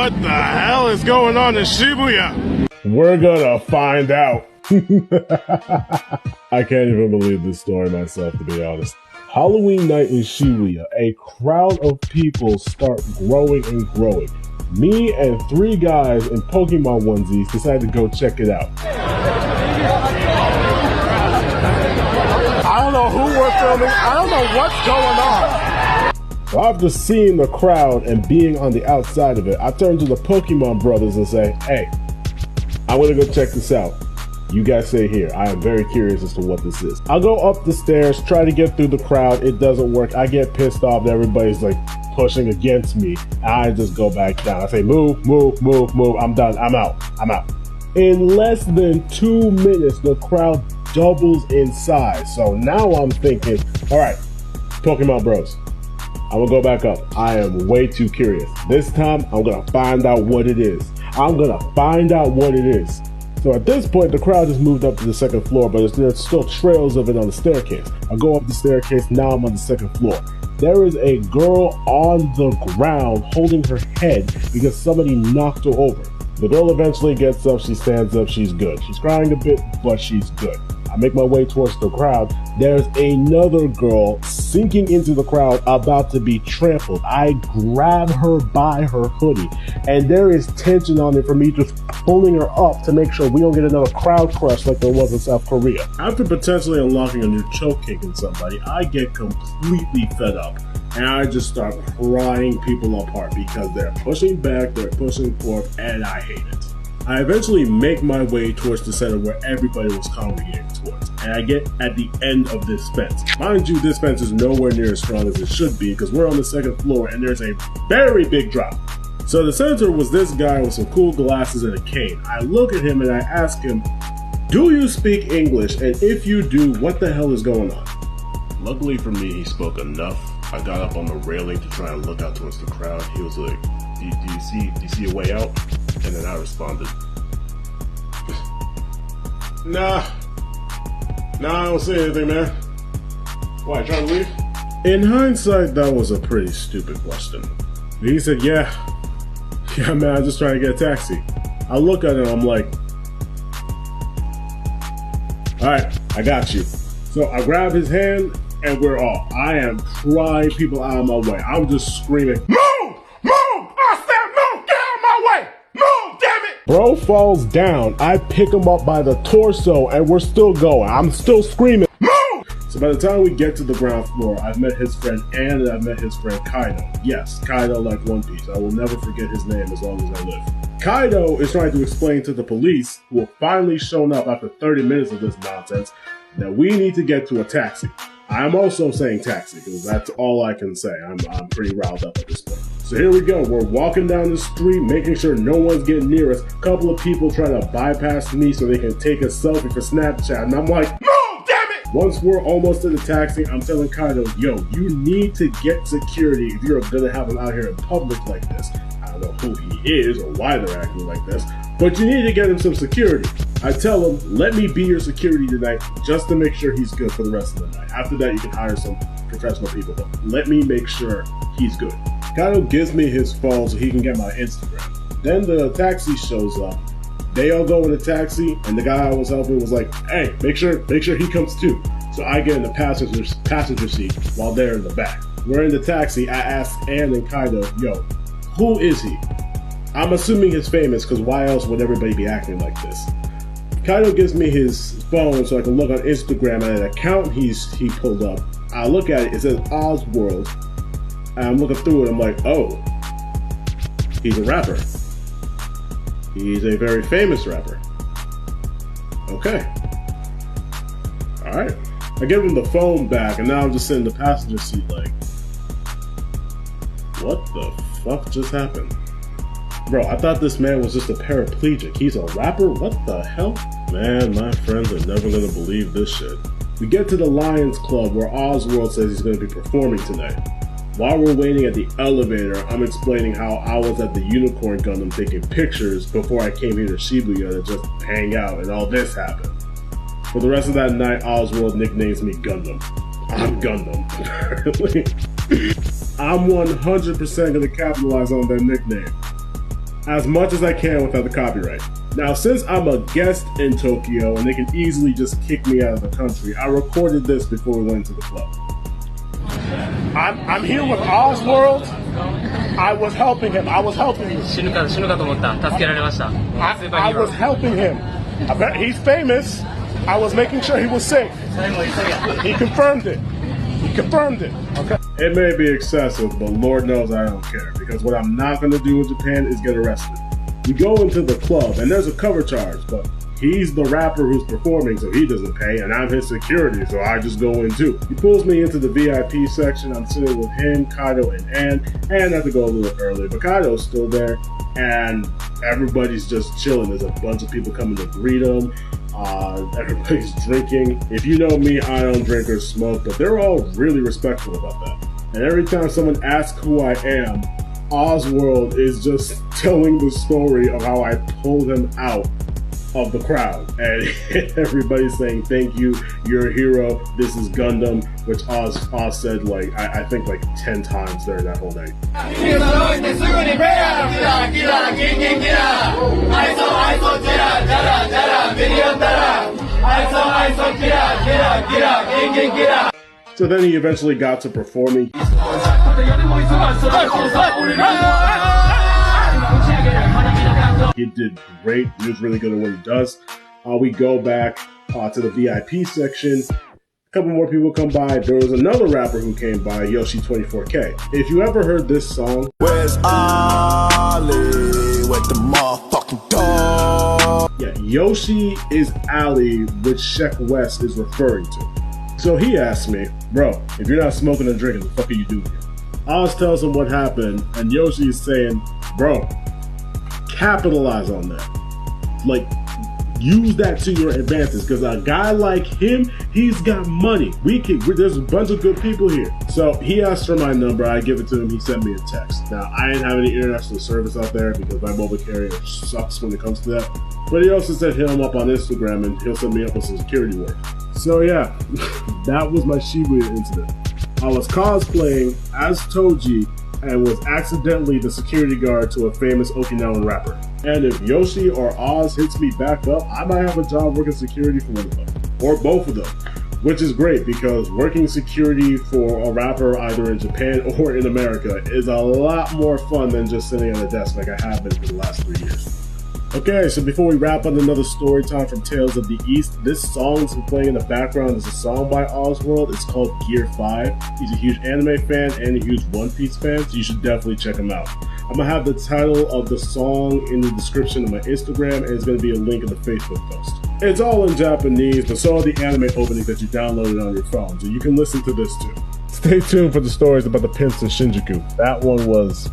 What the hell is going on in Shibuya? We're gonna find out. I can't even believe this story myself, to be honest. Halloween night in Shibuya, a crowd of people start growing and growing. Me and 3 guys in Pokemon onesies decided to go check it out. I don't know who we're filming. I don't know what's going on. So after seeing the crowd and being on the outside of it, I turn to the Pokemon brothers and say, hey, I'm gonna go check this out. You guys stay here. I am very curious as to what this is. I'll go up the stairs, try to get through the crowd. It doesn't work. I get pissed off that everybody's like pushing against me. I just go back down. I say, move, move, move, move. I'm done. I'm out. I'm out. In less than 2 minutes, the crowd doubles in size. So now I'm thinking, all right, Pokemon bros, I'm gonna go back up. I am way too curious. This time, I'm gonna find out what it is. I'm gonna find out what it is. So at this point, the crowd just moved up to the 2nd floor, but there's still trails of it on the staircase. I go up the staircase, now I'm on the 2nd floor. There is a girl on the ground holding her head because somebody knocked her over. The girl eventually gets up, she stands up, she's good. She's crying a bit, but she's good. I make my way towards the crowd. There's another girl sinking into the crowd about to be trampled. I grab her by her hoodie, and there is tension on it for me just pulling her up to make sure we don't get another crowd crush like there was in South Korea. After potentially unlocking a new choke kick in somebody, I get completely fed up. And I just start prying people apart because they're pushing back, they're pushing forth, and I hate it. I eventually make my way towards the center where everybody was congregating towards, and I get at the end of this fence. Mind you, this fence is nowhere near as strong as it should be because we're on the 2nd floor and there's a very big drop. So the center was this guy with some cool glasses and a cane. I look at him and I ask him, do you speak English? And if you do, what the hell is going on? Luckily for me, he spoke enough. I got up on the railing to try and look out towards the crowd. He was like, do you see a way out? And then I responded, Nah, I don't say anything, man. Why, trying to leave? In hindsight, that was a pretty stupid question. He said, yeah, man, I'm just trying to get a taxi. I look at him, I'm like, all right, I got you. So I grab his hand and we're off. I am prying people out of my way. I'm just screaming, move! I said move! Get out of my way! Move, damn it! Bro falls down. I pick him up by the torso and we're still going. I'm still screaming, move! So by the time we get to the ground floor, I've met his friend Ann and I've met his friend Kaido. Yes, Kaido like One Piece. I will never forget his name as long as I live. Kaido is trying to explain to the police, who have finally shown up after 30 minutes of this nonsense, that we need to get to a taxi. I'm also saying taxi because that's all I can say. I'm pretty riled up at this point. So here we go. We're walking down the street, making sure no one's getting near us. A couple of people trying to bypass me so they can take a selfie for Snapchat. And I'm like, move, damn it! Once we're almost to the taxi, I'm telling Kaido, yo, you need to get security if you're gonna have him out here in public like this. I don't know who he is or why they're acting like this, but you need to get him some security. I tell him, let me be your security tonight just to make sure he's good for the rest of the night. After that, you can hire some professional people, but let me make sure he's good. Kaido gives me his phone so he can get my Instagram. Then the taxi shows up. They all go in the taxi, and the guy I was helping was like, hey, make sure he comes too. So I get in the passenger seat while they're in the back. We're in the taxi. I ask Ann and Kaido, yo, who is he? I'm assuming he's famous because why else would everybody be acting like this? Kaido gives me his phone so I can look on Instagram at an account he pulled up. I look at it, it says OZworld. And I'm looking through it, I'm like, oh, he's a rapper. He's a very famous rapper. Okay. Alright. I give him the phone back and now I'm just sitting in the passenger seat like, what the fuck just happened? Bro, I thought this man was just a paraplegic. He's a rapper? What the hell? Man, my friends are never gonna believe this shit. We get to the Lions Club where OZworld says he's gonna be performing tonight. While we're waiting at the elevator, I'm explaining how I was at the Unicorn Gundam taking pictures before I came here to Shibuya to just hang out and all this happened. For the rest of that night, OZworld nicknames me Gundam. I'm Gundam. I'm 100% gonna capitalize on that nickname. as much as I can without the copyright. Now, since I'm a guest in Tokyo and they can easily just kick me out of the country, I recorded this before we went to the club. I'm here with OZworld. I was helping him. I was helping him. I was helping him. I bet he's famous. I was making sure he was safe. He confirmed it. He confirmed it. Okay. It may be excessive, but Lord knows I don't care, because what I'm not going to do in Japan is get arrested. We go into the club and there's a cover charge, but he's the rapper who's performing, so he doesn't pay, and I'm his security, so I just go in too. He pulls me into the VIP section. I'm sitting with him, Kaido, and Ann. Ann had to go a little early, but Kaido's still there, and everybody's just chilling. There's a bunch of people coming to greet him. Everybody's drinking. If you know me, I don't drink or smoke, but they're all really respectful about that. And every time someone asks who I am, OZworld is just telling the story of how I pulled him out of the crowd, and everybody's saying thank you, you're a hero, this is Gundam, which Oz said like I think like 10 times during that whole night. So then he eventually got to performing. He did great. He was really good at what he does. We go back to the VIP section. A couple more people come by. There was another rapper who came by, Yoshi24K. If you ever heard this song, where's Ali with the motherfucking dog? Yeah, Yoshi is Ali, which Sheck West is referring to. So he asked me, bro, if you're not smoking and drinking, the fuck are you doing here? Oz tells him what happened, and Yoshi is saying, bro, capitalize on that. Like, use that to your advantage, because a guy like him, he's got money. There's a bunch of good people here. So he asked for my number. I give it to him. He sent me a text. Now, I didn't have any international service out there because my mobile carrier sucks when it comes to that. But he also said hit him up on Instagram and he'll set me up with some security work. So yeah, that was my Shibuya incident. I was cosplaying as Toji and was accidentally the security guard to a famous Okinawan rapper. And if Yoshi or Oz hits me back up, I might have a job working security for one of them, or both of them, which is great because working security for a rapper either in Japan or in America is a lot more fun than just sitting at a desk like I have been for the last 3 years. Okay, so before we wrap up another story time from Tales of the East, this song that's playing in the background is a song by OZworld. It's called Gear 5. He's a huge anime fan and a huge One Piece fan, so you should definitely check him out. I'm going to have the title of the song in the description of my Instagram, and it's going to be a link in the Facebook post. It's all in Japanese, but so are the anime openings that you downloaded on your phone, so you can listen to this too. Stay tuned for the stories about the pimps in Shinjuku. That one was...